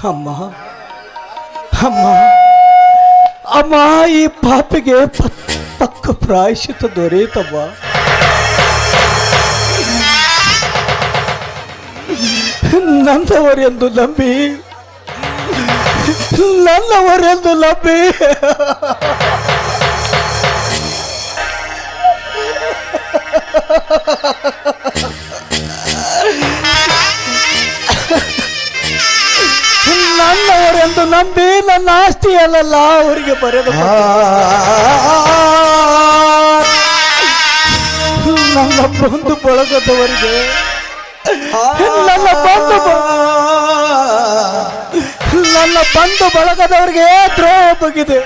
ಅಮ್ಮ ಅಮ್ಮ ಅಮ್ಮ, ಈ ಪಾಪಿಗೆ ತಕ್ಕ ಪ್ರಾಯಶ್ಚಿತ್ತ ದೊರೆಯಿತಮ್ಮ. ನನ್ನವರೆಂದು ನಂಬಿ ನನ್ನ ಆಸ್ತಿ ಅಲ್ಲಲ್ಲ ಅವರಿಗೆ ಬರೆದು ನನ್ನ ಬಂಧು ಬಳಗದವರಿಗೆ ನನ್ನ ಬಂಧು ಬಳಗದವರಿಗೆ ದ್ರೋಹ ಬಗಿದೆ.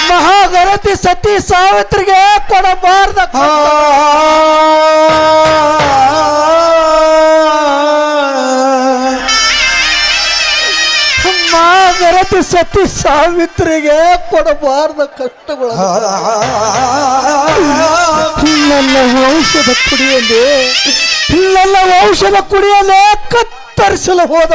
ಮಹಾಗರತಿ ಸತಿ ಸಾವಿತ್ರಿಗೆ ಕೊಡಬಾರ್ದ ಮಹಾಗರತಿ ಸತಿ ಸಾವಿತ್ರಿಗೆ ಕೊಡಬಾರ್ದ ಕಷ್ಟಗಳು ನನ್ನ ವಂಶದ ಕುಡಿಯಲೇ ಕತ್ತರಿಸಲು ಹೋದ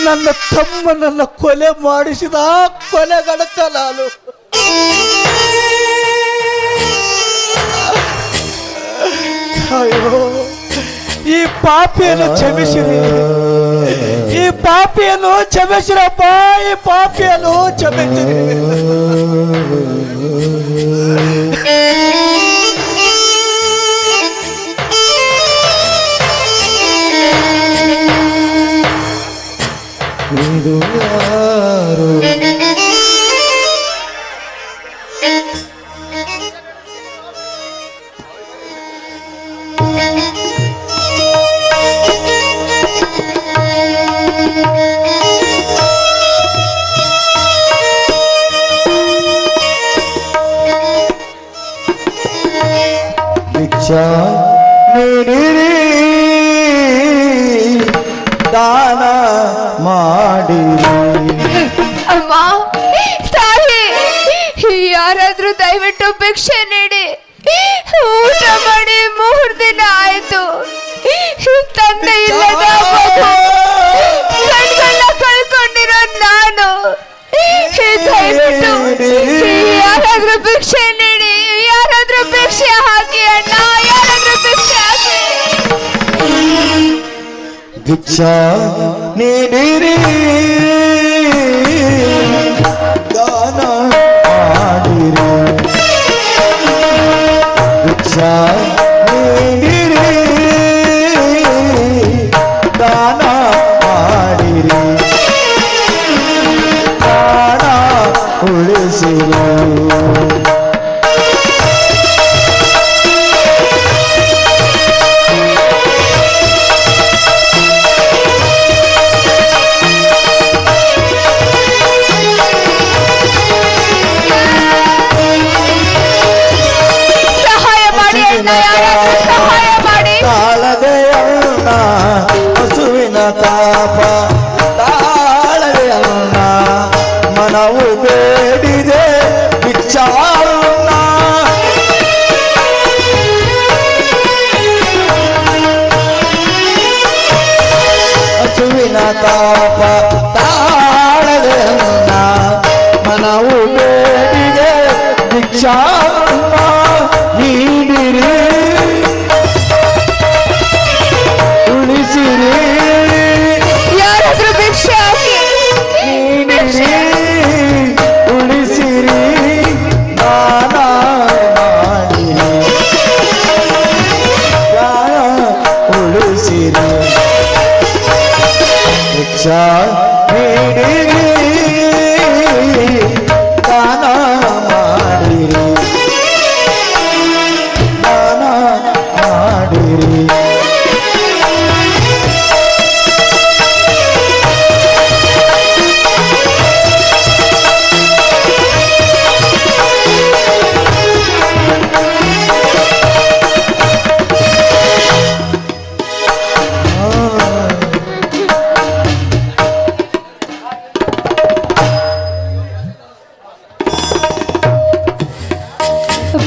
ನನ್ನ ತಮ್ಮನನ್ನ ಕೊಲೆ ಮಾಡಿಸಿದ ಕೊಲೆಗಡಕ ನಾನು. ಅಯ್ಯೋ, ಈ ಪಾಪಿಯನ್ನು ಕ್ಷಮಿಸಿರಪ್ಪ, ಈ ಪಾಪಿಯನ್ನು ಕ್ಷಮಿಸಿರಿ. ನೀಡಿರಿ ದಾನ ಮಾಡಿರಿ. ಅಮ್ಮ ತಾಯಿ, ಯಾರಾದ್ರೂ ದಯವಿಟ್ಟು ಭಿಕ್ಷೆ ನೀಡಿ, ಊಟ ಮಾಡಿ 3 ದಿನ ಆಯ್ತು. ತಂದೆ ಇಲ್ಲದ ಕಣ್ಗಳನ್ನ ಕಳ್ಕೊಂಡಿರೋ ನಾನು, ದಯವಿಟ್ಟು ಯಾರಾದ್ರೂ ಭಿಕ್ಷೆ ನೀಡಿ, ಯಾರಾದ್ರೂ ಭಿಕ್ಷೆ ಹಾಕಿ ಅಣ್ಣ, ಯಾರಾದ್ರೂ ಭಿಕ್ಷೆ ಹಾಕಿ. ಭಿಕ್ಷಾ ನೀಡಿರಿ ದಾನ ಮಾಡಿರಿ. ಭಿಕ್ಷಾ ನೀಡಿರಿ ದಾನ ಮಾಡಿರಿ. ಪ್ರಾಣ ಉಳಿಸಿರಿ. ತಾಳದೆ ಅಣ್ಣ ಹಸುವಿನ ತಾಪ, ತಾಳದೆ ಅಣ್ಣ ಮನವು ಬೇಡಿದೆ ಭಿಕ್ಷಾಳಣ್ಣ. ಹಸುವಿನ ತಾಪ ತಾಳದೆ ಅಣ್ಣ ಮನವು ಬೇಡಿದೆ ಭಿಕ್ಷಾಳಣ್ಣ. ನೀಡಿರಿ ಉಳಿಸಿರಿ, ಯಾರಾದ್ರೂ ಭಿಕ್ಷೆ ಹಾಕಿ. ನೀಡಿರಿ ಉಳಿಸಿರಿ ದಾನ ಮಾಡಿರಿ. ಪ್ರಾಣ ಉಳಿಸಿರಿ. ಭಿಕ್ಷಾ ನೀಡಿರಿ ದಾನ ಮಾಡಿರಿ. ದಾನ ಮಾಡಿರಿ.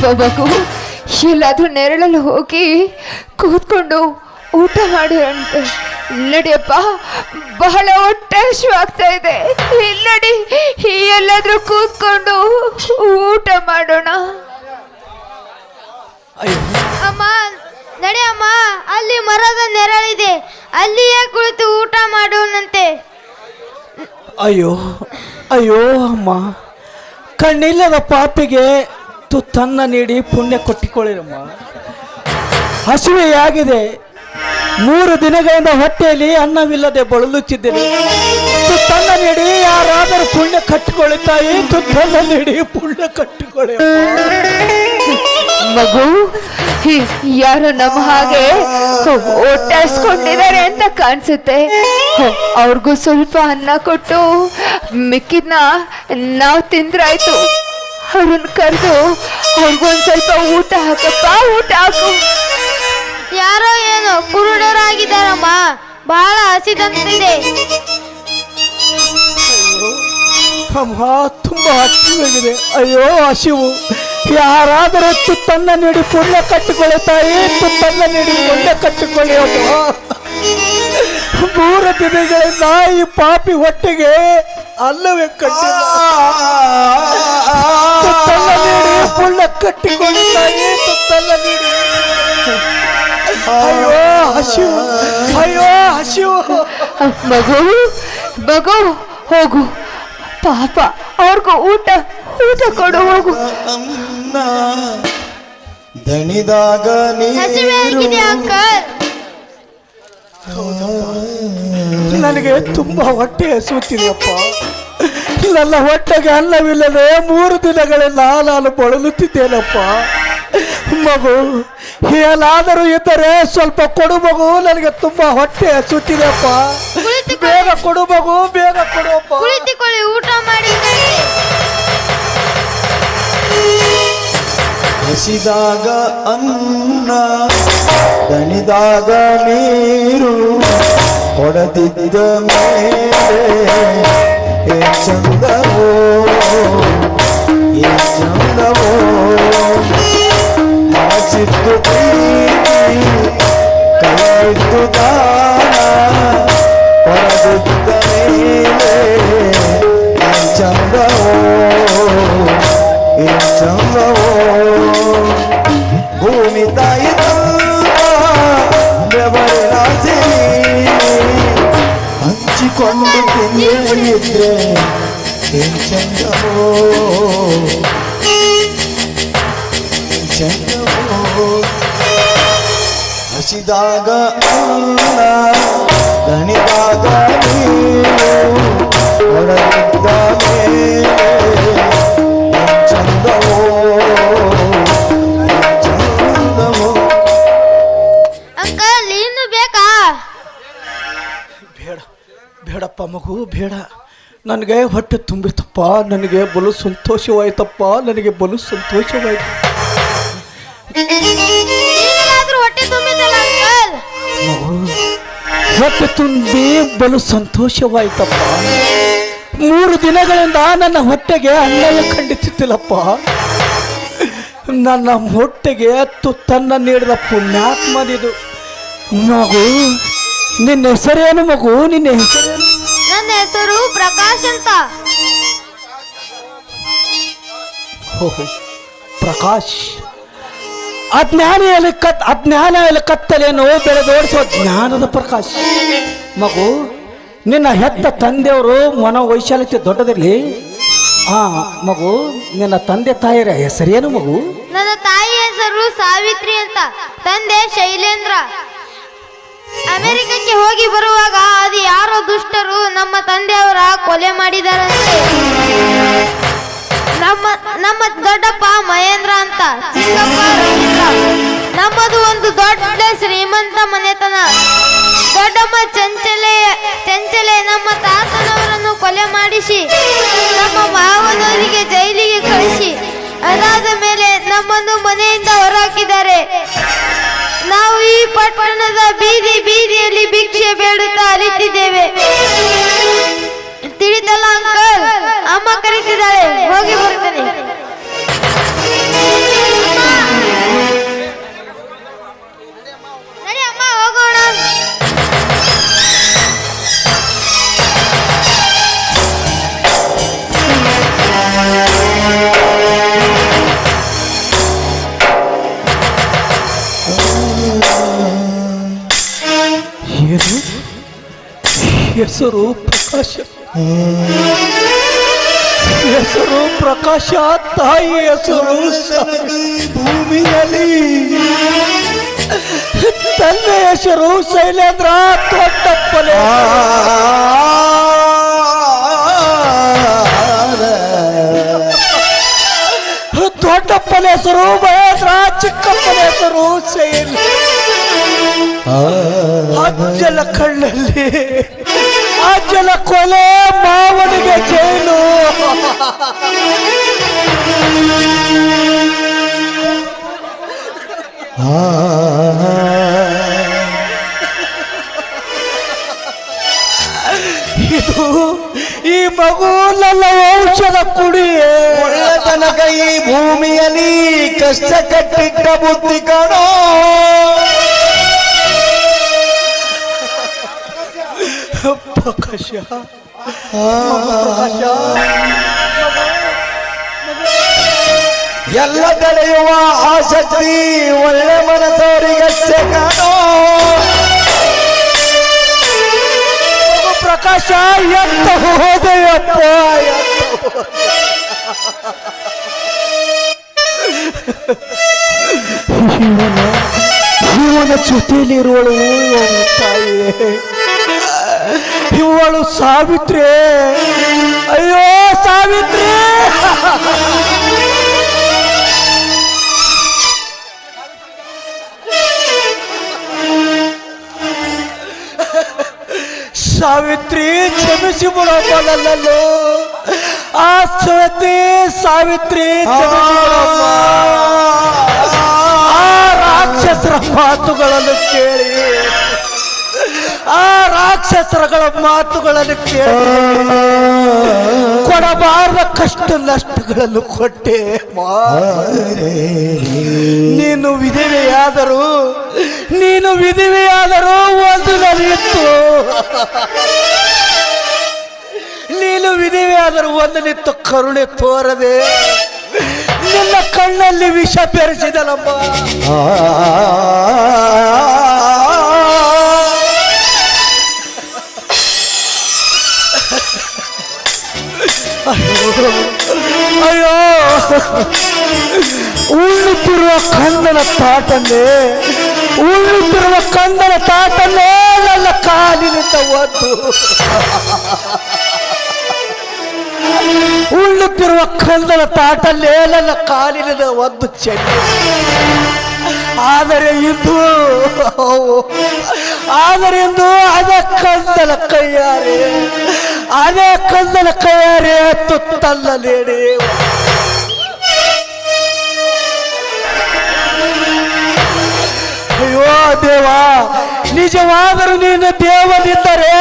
ಮಗು, ಎಲ್ಲಾದ್ರೂ ನೆರಳಲ್ಲಿ ಹೋಗಿ ಕೂತ್ಕೊಂಡು ಊಟ ಮಾಡಿರಂತೆ. ನಡಿಯಪ್ಪ, ಬಹಳ ಹೊಟ್ಟೆ ಹಸಿವಾಗ್ತಾ ಇದೆ. ನಡಿ, ಎಲ್ಲಾದ್ರೂ ಕೂತ್ಕೊಂಡು ಊಟ ಮಾಡೋಣ. ಅಯ್ಯೋ ಅಮ್ಮ ನಡಿ ಅಮ್ಮ, ಅಲ್ಲಿ ಮರದ ನೆರಳಿದೆ, ಅಲ್ಲಿಯೇ ಕುಳಿತು ಊಟ ಮಾಡೋಣಂತೆ. ಅಯ್ಯೋ ಅಯ್ಯೋ ಅಮ್ಮ, ಕಣ್ಣಿಲ್ಲದ ಪಾಪಿಗೆ ತುತ್ತನ್ನ ನೀಡಿ ಪುಣ್ಯ ಕೊಟ್ಟಿಕೊಳ್ಳಿರಮ್ಮ. ಹಸಿವೆಯಾಗಿದೆ, 3 ದಿನಗಳಿಂದ ಹೊಟ್ಟೆಯಲ್ಲಿ ಅನ್ನವಿಲ್ಲದೆ ಬಳಲುತ್ತಿದ್ದೇನೆ. ತುತ್ತನ್ನ ನೀಡಿ ಯಾರಾದರೂ ಪುಣ್ಯ ಕಟ್ಟಿಕೊಳ್ಳಿ ತಾಯಿ, ತುತ್ತನ್ನ ನೀಡಿ ಪುಣ್ಯ ಕಟ್ಟಿಕೊಳ್ಳಿ. ಮಗು, ಯಾರು ನಮ್ಮ ಹಾಗೆ ಹೊಟ್ಟೆ ಹಸ್ಕೊಂಡಿದ್ದಾರೆ ಅಂತ ಕಾಣಿಸುತ್ತೆ. ಅವ್ರಿಗೂ ಸ್ವಲ್ಪ ಅನ್ನ ಕೊಟ್ಟು ಮಿಕ್ಕಿದ್ನ ನಾವು ತಿಂದ್ರಾಯ್ತು. ಅವ್ರನ್ನ ಕರೆದು ಅವ್ರಿಗೊಂದು ಸ್ವಲ್ಪ ಊಟ ಹಾಕಪ್ಪ, ಊಟ ಹಾಕು. ಯಾರೋ ಏನೋ ಕುರುಡರಾಗಿದ್ದಾರಮ್ಮ, ಬಹಳ ಹಸಿದಂತಿದೆ. ಅಮ್ಮ ತುಂಬಾ ಹಸಿವಾಗಿದೆ. ಅಯ್ಯೋ ಹಸಿವು, ಯಾರಾದರೂ ತುತ್ತನ್ನ ನೀಡಿ ಪುಣ್ಯ ಕಟ್ಟಿಕೊಳ್ಳಿ ತಾಯಿ, ತುತ್ತನ್ನ ನೀಡಿ ಪುಣ್ಯ ಕಟ್ಟಿಕೊಳ್ಳಿ. ಅಮ್ಮ 3 ದಿನಗಳಿಂದ ಈ ಪಾಪಿ ಹೊಟ್ಟೆಗೆ ಅಲ್ಲವೇ ಕಟ್ಟಿಲ್ಲ. ತುತ್ತನ್ನ ನೀಡಿ ಪುಣ್ಯ ಕಟ್ಟಿಕೊಳ್ಳಿ ತಾಯಿ, ತುತ್ತನ್ನ ನೀಡಿ. ಅಯ್ಯೋ ಹಸಿವು, ಅಯ್ಯೋ ಹಸಿವು. ಮಗು ಮಗು, ಹೋಗು, ಪಾಪ ಅವ್ರಿಗೂ ಊಟ ಕೊಡು, ಹೋಗು. ಅನ್ನ ದಣಿದಾಗ ಹಸಿವಾಗಿದೆ ನೀರು ಅಂಕಲ್. ನನಗೆ ತುಂಬಾ ಹೊಟ್ಟೆ ಹಸುತ್ತಿದೆಯಪ್ಪ. ನನ್ನ ಹೊಟ್ಟೆಗೆ ಅನ್ನವಿಲ್ಲದೆ 3 ದಿನಗಳಿಂದ ನಾನು ಬಳಲುತ್ತಿದ್ದೇನಪ್ಪ. ಮಗು, ಏನಾದರೂ ಇದ್ದರೆ ಸ್ವಲ್ಪ ಕೊಡು ಮಗು, ನನಗೆ ತುಂಬಾ ಹೊಟ್ಟೆ ಹಸುತ್ತಿದೆಯಪ್ಪ. ಬೇಗ ಕೊಡು ಮಗು, ಬೇಗ ಕೊಡುವಪ್ಪ. ಕುಳಿತುಕೊಳ್ಳಿ, ಊಟ ಮಾಡಿ. ಹಸಿದಾಗ ಅನ್ನ ದಣಿದಾಗ ನೀರು ಕೊಡದಿದ್ದ ಮೇಲೆ ಏನ್ ಚಂದವೋ, ಏನ್ ಚಂದವೋ. ಮನಸ್ಸಿದ್ದು ಪ್ರೀತಿ, ಕೈಯಿದ್ದು ದಾನ ಕೊಡದಿದ್ದ ಮೇಲೆ ಏನ್ ಚಂದವೋ, ಏನ್ ಚಂದವೋ. ಭೂಮಿ ತಾಯಿ ಬೆವರಾಸಿ ಹಂಚಿಕೊಂಡು ತಿಂದಿದ್ರೆ ಏನ್ ಚಂದವೋ, ಚಂದವೋ. ಹಸಿದಾಗ ಅನ್ನ ದಣಿದಾಗ ನೀರು ಹೊರಗಿದ್ದ ಮೇಲೆ ಏನ್ ಚಂದವೋ, ಚಂದವೋ. ಅಂಕಲ್ ಇನ್ನು ಬೇಕಾ? ಬೇಡ ಬೇಡಪ್ಪ ಮಗು, ಬೇಡ. ನನಗೆ ಹೊಟ್ಟೆ ತುಂಬಿತಪ್ಪ, ನನಗೆ ಬಲು ಸಂತೋಷವಾಯ್ತಪ್ಪ, ನನಗೆ ಬಲು ಸಂತೋಷವಾಯ್ತು. ಈಗಲಾದ್ರೂ ಹೊಟ್ಟೆ ತುಂಬಿದಲ್ಲ ಅಂಕಲ್? ಮಗು, ಹೊಟ್ಟೆ ತುಂಬಿ ಬಲು ಸಂತೋಷವಾಯ್ತಪ್ಪ. 3 ದಿನಗಳಿಂದ ನನ್ನ ಹೊಟ್ಟೆಗೆ ಅನ್ನವೇ ಖಂಡಿಸುತ್ತಿಲ್ಲಪ್ಪ. ನನ್ನ ಹೊಟ್ಟೆಗೆ ತುತ್ತನ್ನ ನೀಡಿದ ಪುಣ್ಯಾತ್ಮನಿದು. ಮಗು, ನಿನ್ನ ಹೆಸರೇನು ಮಗು, ನಿನ್ನ ಹೆಸರೇನು? ನನ್ನ ಹೆಸರು ಪ್ರಕಾಶ್ ಅಂತ. ಓಹೋ, ಪ್ರಕಾಶ್. ಅಜ್ಞಾನ ಕತ್ತಲೆಯನ್ನು ಬೆಳೆದೋಡಿಸುವ ಜ್ಞಾನದ ಪ್ರಕಾಶ್. ಮಗು, ನಿನ್ನ ಹೆತ್ತ ತಂದೆಯವರು ಮನೋವೈಶಾಲ್ಯತೆ ದೊಡ್ಡದಿರಲಿ. ಮಗು, ನಿನ್ನ ತಂದೆ ತಾಯಿಯರ ಹೆಸರೇನು ಮಗು? ನನ್ನ ತಾಯಿ ಹೆಸರು ಸಾವಿತ್ರಿ ಅಂತ, ತಂದೆ ಶೈಲೇಂದ್ರ. ಅಮೆರಿಕಕ್ಕೆ ಹೋಗಿ ಬರುವಾಗ ಅದು ಯಾರೋ ದುಷ್ಟರು ನಮ್ಮ ತಂದೆಯವರ ಕೊಲೆ ಮಾಡಿದಾರಂತೆ. ನಮ್ಮ ದೊಡ್ಡಪ್ಪ ಮಹೇಂದ್ರ ಅಂತ, ಚಿಕ್ಕಪ್ಪ ರವೀಂದ್ರ. ನಮ್ಮದು ಒಂದು ದೊಡ್ಡ ಶ್ರೀಮಂತ ಮನೆತನ. ದೊಡ್ಡಮ್ಮ ಚಂಚಲೆ ನಮ್ಮ ತಾತನವರನ್ನು ಕೊಲೆ ಮಾಡಿಸಿ ನಮ್ಮ ಮಾವನವರಿಗೆ ಜೈಲಿಗೆ ಕಳಿಸಿ ಅದಾದ ಮೇಲೆ ನಮ್ಮನ್ನು ಮನೆಯಿಂದ ಹೊರಹಾಕಿದ್ದಾರೆ. ನಾವು ಈ ಪಟ್ಟಣದ ಬೀದಿಯಲ್ಲಿ ಭಿಕ್ಷೆ ಬೇಡುತ್ತಾ ಅಲಿತಿದ್ದೇವೆ. ತಿಳಿತಲ್ಲ ಅಂಕಲ್? ಅಮ್ಮ ಕರೀತಿದ್ದಾಳೆ, ಹೋಗಿ ಬರ್ತೇನೆ. ಹೆಸರು ಪ್ರಕಾಶ. ಹೆಸರು ಪ್ರಕಾಶ, ತಾಯಿ ಹೆಸರು ಭೂಮಿಯಲ್ಲಿ ತನ್ನ ಹೆಸರು ಶೈಲೇಂದ್ರ ದೊಡ್ಡಪ್ಪಲೆ. ದೊಡ್ಡಪ್ಪನ ಹೆಸರು ಮಹೇಂದ್ರ, ಚಿಕ್ಕಪ್ಪನ ಹೆಸರು ಶೈಲ್. ಅಜ್ಜಲ ಕಣ್ಣಲ್ಲಿ ಅಜ್ಜಲ ಕೊಲೆ, ಮಾವನಿಗೆ ಜೈಲು. ಇದು ಈ ಮಗು ನನ್ನ ಔಷಧ ಕುಡಿಯೇ. ತನಕ ಈ ಭೂಮಿಯಲ್ಲಿ ಕಷ್ಟ ಕಟ್ಟಿಟ್ಟ ಬುದ್ಧಿ ಕಾಣೋ. ಪ್ರಕಾಶ, ಎಲ್ಲ ತಡೆಯುವ ಆಸಕ್ತಿ ಒಳ್ಳೆ ಮನಸ್ಸವರಿಗಷ್ಟೇ ಕಾಣೋ. ಪ್ರಕಾಶ ಎಂತ ಹೋದೆಯಪ್ಪ, ಇವನ ಜೊತೆಯಲ್ಲಿರುವಳು ತಾಯಿ, ಇವಳು ಸಾವಿತ್ರಿ. ಅಯ್ಯೋ ಸಾವಿತ್ರಿ, ಸಾವಿತ್ರಿ ಕ್ಷಮಿಸಿ ಬಿಡೋಲ್ಲಲ್ಲೋ. ಆ ಸತಿ ಸಾವಿತ್ರಿ ಕ್ಷಮಿಸಿ ಬಿಡಮ್ಮ. ಆ ರಾಕ್ಷಸರ ಮಾತುಗಳನ್ನು ಕೇಳಿ, ಆ ರಾಕ್ಷಸರಗಳ ಮಾತುಗಳನ್ನು ಕೇಳಿ ಕೊಡಬಾರದ ಕಷ್ಟ ನಷ್ಟಗಳನ್ನು ಕೊಟ್ಟೆ. ನೀನು ವಿಧವೆಯಾದರೂ ಒಂದು ನಡೆಯಿತು. ನೀನು ವಿಧವೆಯಾದರೂ ಒಂದು ನಿತ್ತು ಕರುಣೆ ತೋರದೆ ನಿನ್ನ ಕಣ್ಣಲ್ಲಿ ವಿಷ ಬೆರೆಸಿದನಮ್ಮ. ಅಯ್ಯೋ, ಉಳ್ಳುತ್ತಿರುವ ಕಂದನ ತಾಟನ್ನೇ ನನ್ನ ಕಾಲಿನಿಂದ ಒದ್ದು, ಉಳ್ಳುತ್ತಿರುವ ಕಂದನ ತಾಟಲ್ಲೇ ನನ್ನ ಕಾಲಿನಿಂದ ಒದ್ದು ಚೆಲ್ಲಿ. ಆದರೆ ಇಂದು ಅದೇ ಕಂದನ ಕೈಯಾರೆ ತುತ್ತಲ್ಲ ನೀಡಿ. ಅಯ್ಯೋ ದೇವ, ನಿಜವಾದರೂ ನೀನು ದೇವರಿದ್ದರೆ,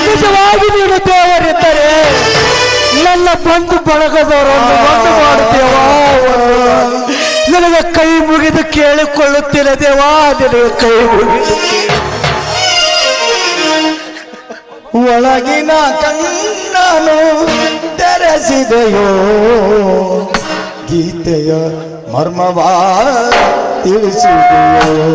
ನಿಜವಾಗಿ ನೀನು ದೇವರಿದ್ದರೆ ನನ್ನ ಬಂಧು ಬಳಗದವರನ್ನು ಒಂದು ಮಾಡುತ್ತೇವಾ. ನಿನಗೆ ಕೈ ಮುಗಿದು ಕೇಳಿಕೊಳ್ಳುತ್ತೇನೆ ದೇವಾ, ನಿನಗೆ ಕೈ ಮುಗಿದು. ಒಳಗಿನ ಕಣ್ಣನು ತೆರೆಸಿದೆಯೋ, ಗೀತೆಯ ಮರ್ಮವಾ ತಿಳಿಸಿದೆಯೋ.